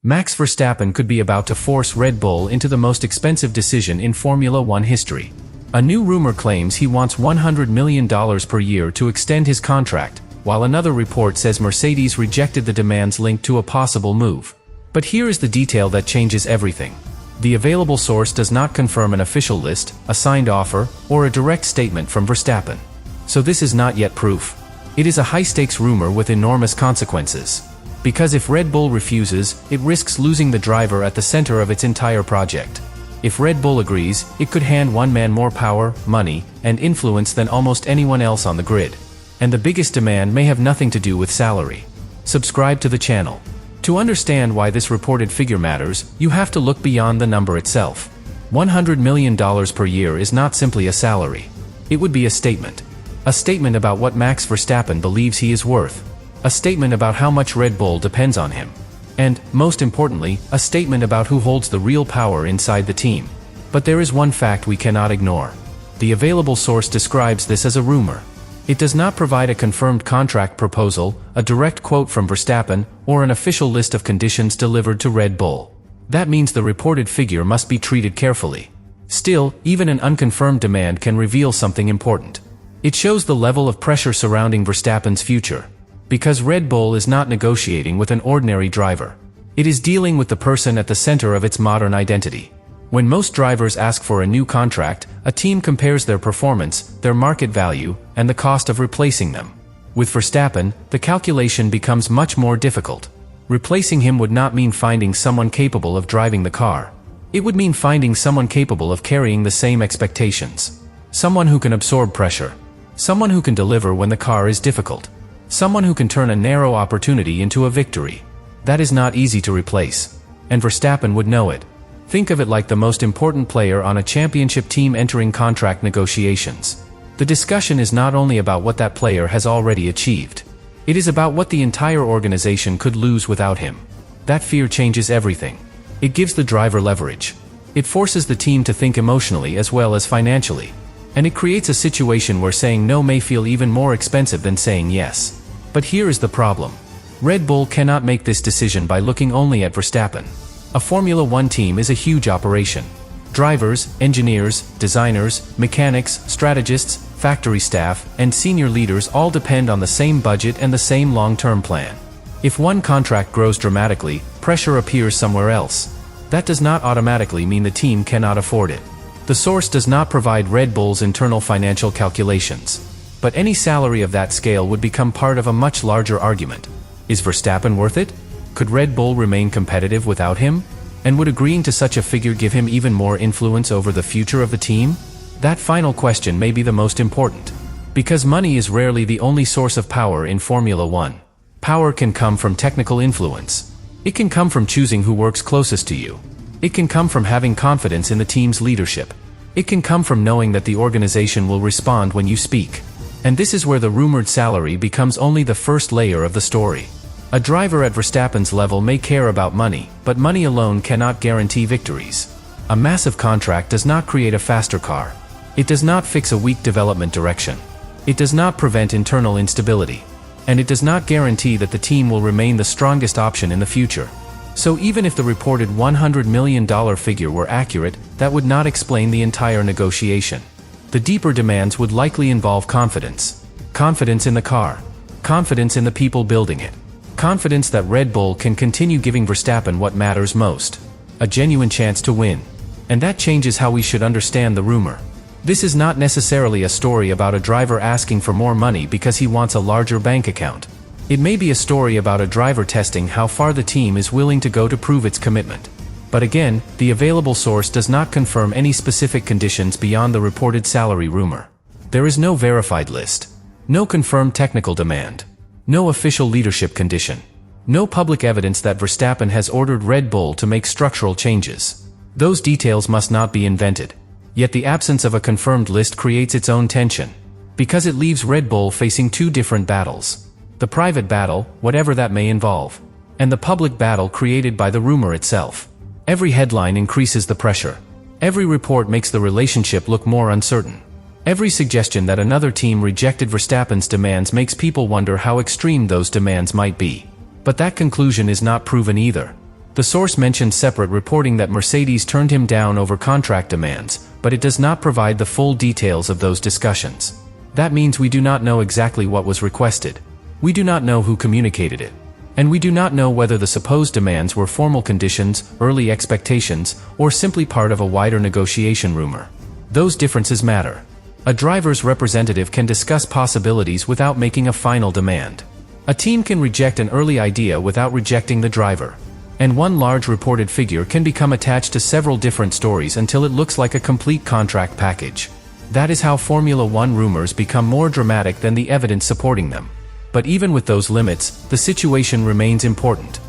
Max Verstappen could be about to force Red Bull into the most expensive decision in Formula One history. A new rumor claims he wants $100 million per year to extend his contract, while another report says Mercedes rejected the demands linked to a possible move. But here is the detail that changes everything. The available source does not confirm an official list, a signed offer, or a direct statement from Verstappen. So this is not yet proof. It is a high-stakes rumor with enormous consequences. Because if Red Bull refuses, it risks losing the driver at the center of its entire project. If Red Bull agrees, it could hand one man more power, money, and influence than almost anyone else on the grid. And the biggest demand may have nothing to do with salary. Subscribe to the channel. To understand why this reported figure matters, you have to look beyond the number itself. $100 million per year is not simply a salary. It would be a statement. A statement about what Max Verstappen believes he is worth. A statement about how much Red Bull depends on him. And, most importantly, a statement about who holds the real power inside the team. But there is one fact we cannot ignore. The available source describes this as a rumor. It does not provide a confirmed contract proposal, a direct quote from Verstappen, or an official list of conditions delivered to Red Bull. That means the reported figure must be treated carefully. Still, even an unconfirmed demand can reveal something important. It shows the level of pressure surrounding Verstappen's future. Because Red Bull is not negotiating with an ordinary driver. It is dealing with the person at the center of its modern identity. When most drivers ask for a new contract, a team compares their performance, their market value, and the cost of replacing them. With Verstappen, the calculation becomes much more difficult. Replacing him would not mean finding someone capable of driving the car. It would mean finding someone capable of carrying the same expectations. Someone who can absorb pressure. Someone who can deliver when the car is difficult. Someone who can turn a narrow opportunity into a victory. That is not easy to replace. And Verstappen would know it. Think of it like the most important player on a championship team entering contract negotiations. The discussion is not only about what that player has already achieved. It is about what the entire organization could lose without him. That fear changes everything. It gives the driver leverage. It forces the team to think emotionally as well as financially. And it creates a situation where saying no may feel even more expensive than saying yes. But here is the problem. Red Bull cannot make this decision by looking only at Verstappen. A Formula One team is a huge operation. Drivers, engineers, designers, mechanics, strategists, factory staff, and senior leaders all depend on the same budget and the same long-term plan. If one contract grows dramatically, pressure appears somewhere else. That does not automatically mean the team cannot afford it. The source does not provide Red Bull's internal financial calculations. But any salary of that scale would become part of a much larger argument. Is Verstappen worth it? Could Red Bull remain competitive without him? And would agreeing to such a figure give him even more influence over the future of the team? That final question may be the most important. Because money is rarely the only source of power in Formula One. Power can come from technical influence. It can come from choosing who works closest to you. It can come from having confidence in the team's leadership. It can come from knowing that the organization will respond when you speak. And this is where the rumored salary becomes only the first layer of the story. A driver at Verstappen's level may care about money, but money alone cannot guarantee victories. A massive contract does not create a faster car. It does not fix a weak development direction. It does not prevent internal instability. And it does not guarantee that the team will remain the strongest option in the future. So even if the reported $100 million figure were accurate, that would not explain the entire negotiation. The deeper demands would likely involve confidence. Confidence in the car. Confidence in the people building it. Confidence that Red Bull can continue giving Verstappen what matters most. A genuine chance to win. And that changes how we should understand the rumor. This is not necessarily a story about a driver asking for more money because he wants a larger bank account. It may be a story about a driver testing how far the team is willing to go to prove its commitment. But again, the available source does not confirm any specific conditions beyond the reported salary rumor. There is no verified list. No confirmed technical demand. No official leadership condition. No public evidence that Verstappen has ordered Red Bull to make structural changes. Those details must not be invented. Yet the absence of a confirmed list creates its own tension. Because it leaves Red Bull facing two different battles. The private battle, whatever that may involve. And the public battle created by the rumor itself. Every headline increases the pressure. Every report makes the relationship look more uncertain. Every suggestion that another team rejected Verstappen's demands makes people wonder how extreme those demands might be. But that conclusion is not proven either. The source mentioned separate reporting that Mercedes turned him down over contract demands, but it does not provide the full details of those discussions. That means we do not know exactly what was requested. We do not know who communicated it. And we do not know whether the supposed demands were formal conditions, early expectations, or simply part of a wider negotiation rumor. Those differences matter. A driver's representative can discuss possibilities without making a final demand. A team can reject an early idea without rejecting the driver. And one large reported figure can become attached to several different stories until it looks like a complete contract package. That is how Formula One rumors become more dramatic than the evidence supporting them. But even with those limits, the situation remains important.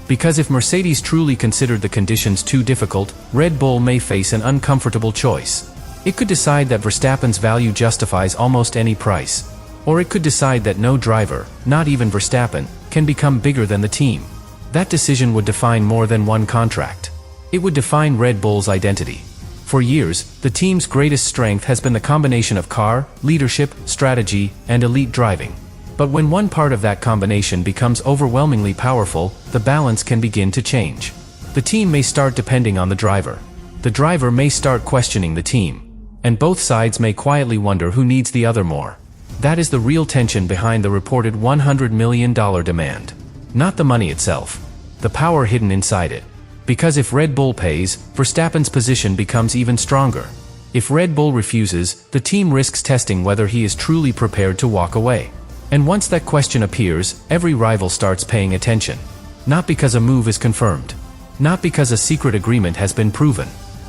Because if Mercedes truly considered the conditions too difficult, Red Bull may face an uncomfortable choice. It could decide that Verstappen's value justifies almost any price. Or it could decide that no driver, not even Verstappen, can become bigger than the team. That decision would define more than one contract. It would define Red Bull's identity. For years, the team's greatest strength has been the combination of car, leadership, strategy, and elite driving. But when one part of that combination becomes overwhelmingly powerful, the balance can begin to change. The team may start depending on the driver. The driver may start questioning the team. And both sides may quietly wonder who needs the other more. That is the real tension behind the reported $100 million demand. Not the money itself. The power hidden inside it. Because if Red Bull pays, Verstappen's position becomes even stronger. If Red Bull refuses, the team risks testing whether he is truly prepared to walk away. And once that question appears, every rival starts paying attention. Not because a move is confirmed. Not because a secret agreement has been proven.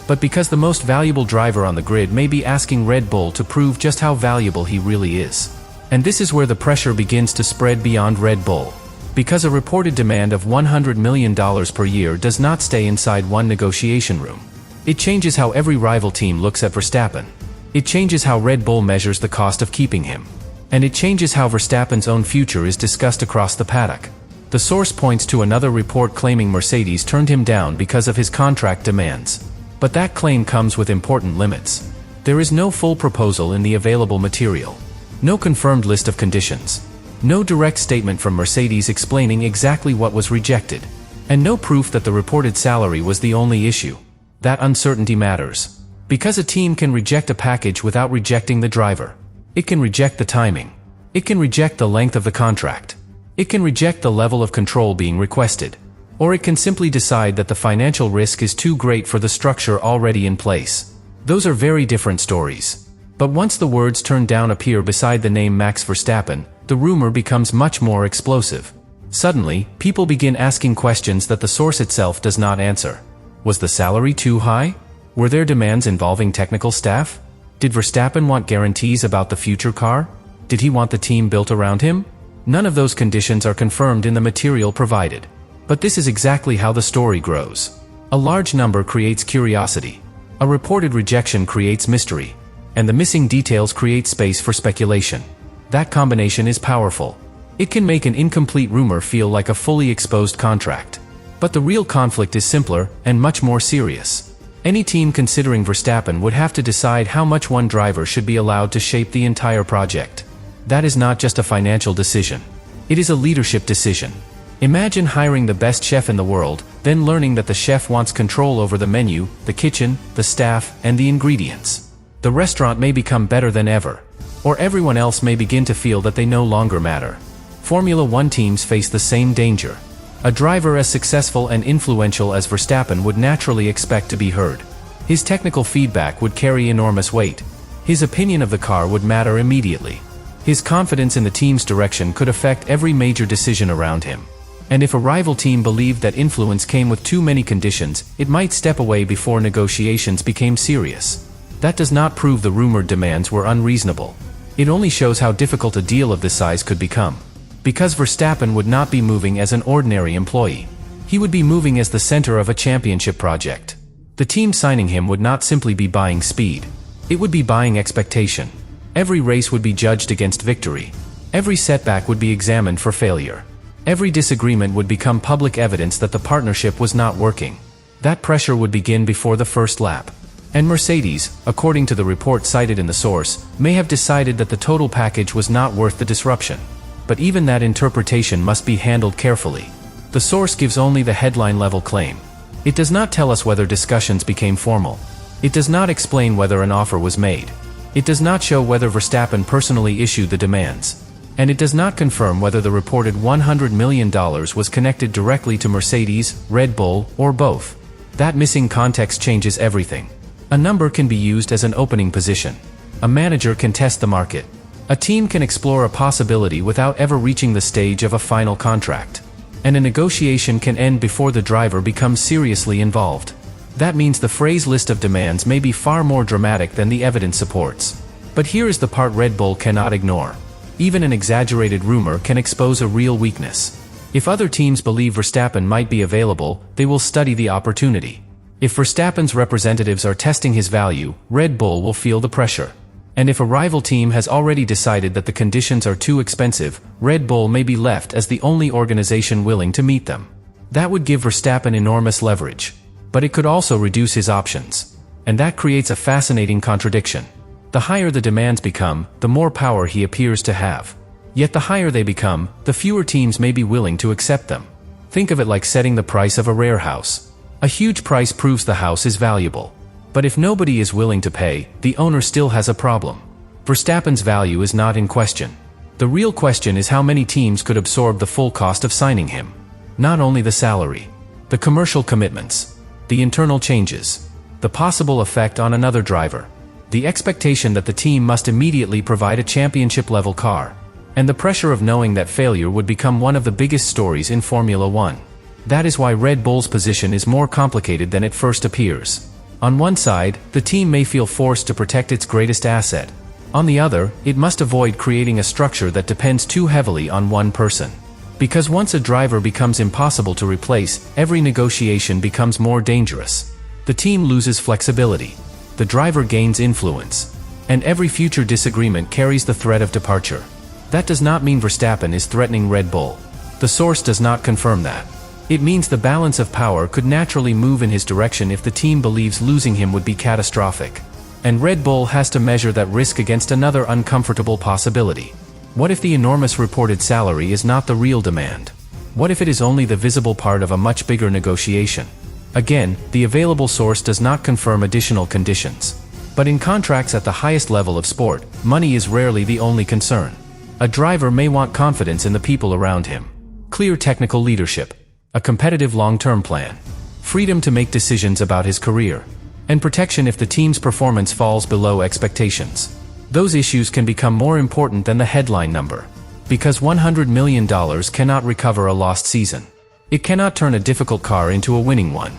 But because the most valuable driver on the grid may be asking Red Bull to prove just how valuable he really is. And this is where the pressure begins to spread beyond Red Bull. Because a reported demand of $100 million per year does not stay inside one negotiation room. It changes how every rival team looks at Verstappen. It changes how Red Bull measures the cost of keeping him. And it changes how Verstappen's own future is discussed across the paddock. The source points to another report claiming Mercedes turned him down because of his contract demands. But that claim comes with important limits. There is no full proposal in the available material. No confirmed list of conditions. No direct statement from Mercedes explaining exactly what was rejected. And no proof that the reported salary was the only issue. That uncertainty matters. Because a team can reject a package without rejecting the driver. It can reject the timing. It can reject the length of the contract. It can reject the level of control being requested. Or it can simply decide that the financial risk is too great for the structure already in place. Those are very different stories. But once the words "turned down" appear beside the name Max Verstappen, the rumor becomes much more explosive. Suddenly, people begin asking questions that the source itself does not answer. Was the salary too high? Were there demands involving technical staff? Did Verstappen want guarantees about the future car? Did he want the team built around him? None of those conditions are confirmed in the material provided. But this is exactly how the story grows. A large number creates curiosity. A reported rejection creates mystery. And the missing details create space for speculation. That combination is powerful. It can make an incomplete rumor feel like a fully exposed contract. But the real conflict is simpler and much more serious. Any team considering Verstappen would have to decide how much one driver should be allowed to shape the entire project. That is not just a financial decision. It is a leadership decision. Imagine hiring the best chef in the world, then learning that the chef wants control over the menu, the kitchen, the staff, and the ingredients. The restaurant may become better than ever. Or everyone else may begin to feel that they no longer matter. Formula One teams face the same danger. A driver as successful and influential as Verstappen would naturally expect to be heard. His technical feedback would carry enormous weight. His opinion of the car would matter immediately. His confidence in the team's direction could affect every major decision around him. And if a rival team believed that influence came with too many conditions, it might step away before negotiations became serious. That does not prove the rumored demands were unreasonable. It only shows how difficult a deal of this size could become. Because Verstappen would not be moving as an ordinary employee. He would be moving as the center of a championship project. The team signing him would not simply be buying speed. It would be buying expectation. Every race would be judged against victory. Every setback would be examined for failure. Every disagreement would become public evidence that the partnership was not working. That pressure would begin before the first lap. And Mercedes, according to the report cited in the source, may have decided that the total package was not worth the disruption. But even that interpretation must be handled carefully. The source gives only the headline-level claim. It does not tell us whether discussions became formal. It does not explain whether an offer was made. It does not show whether Verstappen personally issued the demands. And it does not confirm whether the reported $100 million was connected directly to Mercedes, Red Bull, or both. That missing context changes everything. A number can be used as an opening position. A manager can test the market. A team can explore a possibility without ever reaching the stage of a final contract. And a negotiation can end before the driver becomes seriously involved. That means the phrase list of demands may be far more dramatic than the evidence supports. But here is the part Red Bull cannot ignore. Even an exaggerated rumor can expose a real weakness. If other teams believe Verstappen might be available, they will study the opportunity. If Verstappen's representatives are testing his value, Red Bull will feel the pressure. And if a rival team has already decided that the conditions are too expensive, Red Bull may be left as the only organization willing to meet them. That would give Verstappen enormous leverage. But it could also reduce his options. And that creates a fascinating contradiction. The higher the demands become, the more power he appears to have. Yet the higher they become, the fewer teams may be willing to accept them. Think of it like setting the price of a rare house. A huge price proves the house is valuable. But if nobody is willing to pay, the owner still has a problem. Verstappen's value is not in question. The real question is how many teams could absorb the full cost of signing him. Not only the salary, the commercial commitments, the internal changes, the possible effect on another driver, the expectation that the team must immediately provide a championship-level car, and the pressure of knowing that failure would become one of the biggest stories in Formula One. That is why Red Bull's position is more complicated than it first appears. On one side, the team may feel forced to protect its greatest asset. On the other, it must avoid creating a structure that depends too heavily on one person. Because once a driver becomes impossible to replace, every negotiation becomes more dangerous. The team loses flexibility. The driver gains influence. And every future disagreement carries the threat of departure. That does not mean Verstappen is threatening Red Bull. The source does not confirm that. It means the balance of power could naturally move in his direction if the team believes losing him would be catastrophic. And Red Bull has to measure that risk against another uncomfortable possibility. What if the enormous reported salary is not the real demand? What if it is only the visible part of a much bigger negotiation? Again, the available source does not confirm additional conditions. But in contracts at the highest level of sport, money is rarely the only concern. A driver may want confidence in the people around him. Clear technical leadership. A competitive long-term plan, freedom to make decisions about his career, and protection if the team's performance falls below expectations. Those issues can become more important than the headline number. Because $100 million cannot recover a lost season. It cannot turn a difficult car into a winning one.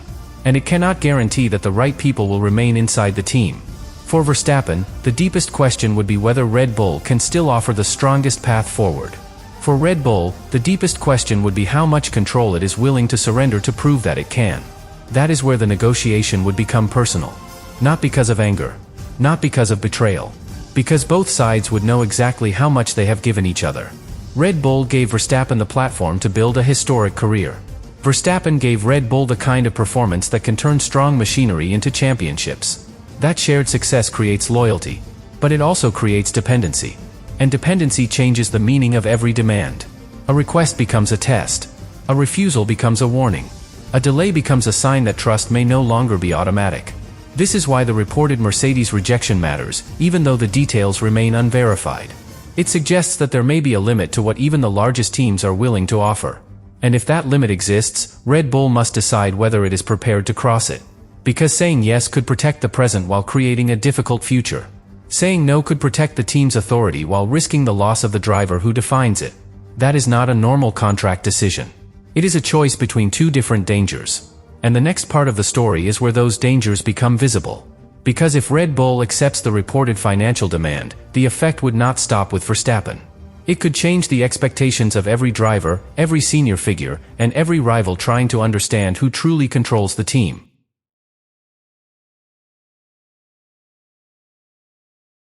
And it cannot guarantee that the right people will remain inside the team. For Verstappen, the deepest question would be whether Red Bull can still offer the strongest path forward. For Red Bull, the deepest question would be how much control it is willing to surrender to prove that it can. That is where the negotiation would become personal. Not because of anger. Not because of betrayal. Because both sides would know exactly how much they have given each other. Red Bull gave Verstappen the platform to build a historic career. Verstappen gave Red Bull the kind of performance that can turn strong machinery into championships. That shared success creates loyalty. But it also creates dependency. And dependency changes the meaning of every demand. A request becomes a test. A refusal becomes a warning. A delay becomes a sign that trust may no longer be automatic. This is why the reported Mercedes rejection matters, even though the details remain unverified. It suggests that there may be a limit to what even the largest teams are willing to offer. And if that limit exists, Red Bull must decide whether it is prepared to cross it. Because saying yes could protect the present while creating a difficult future. Saying no could protect the team's authority while risking the loss of the driver who defines it. That is not a normal contract decision. It is a choice between two different dangers. And the next part of the story is where those dangers become visible. Because if Red Bull accepts the reported financial demand, the effect would not stop with Verstappen. It could change the expectations of every driver, every senior figure, and every rival trying to understand who truly controls the team.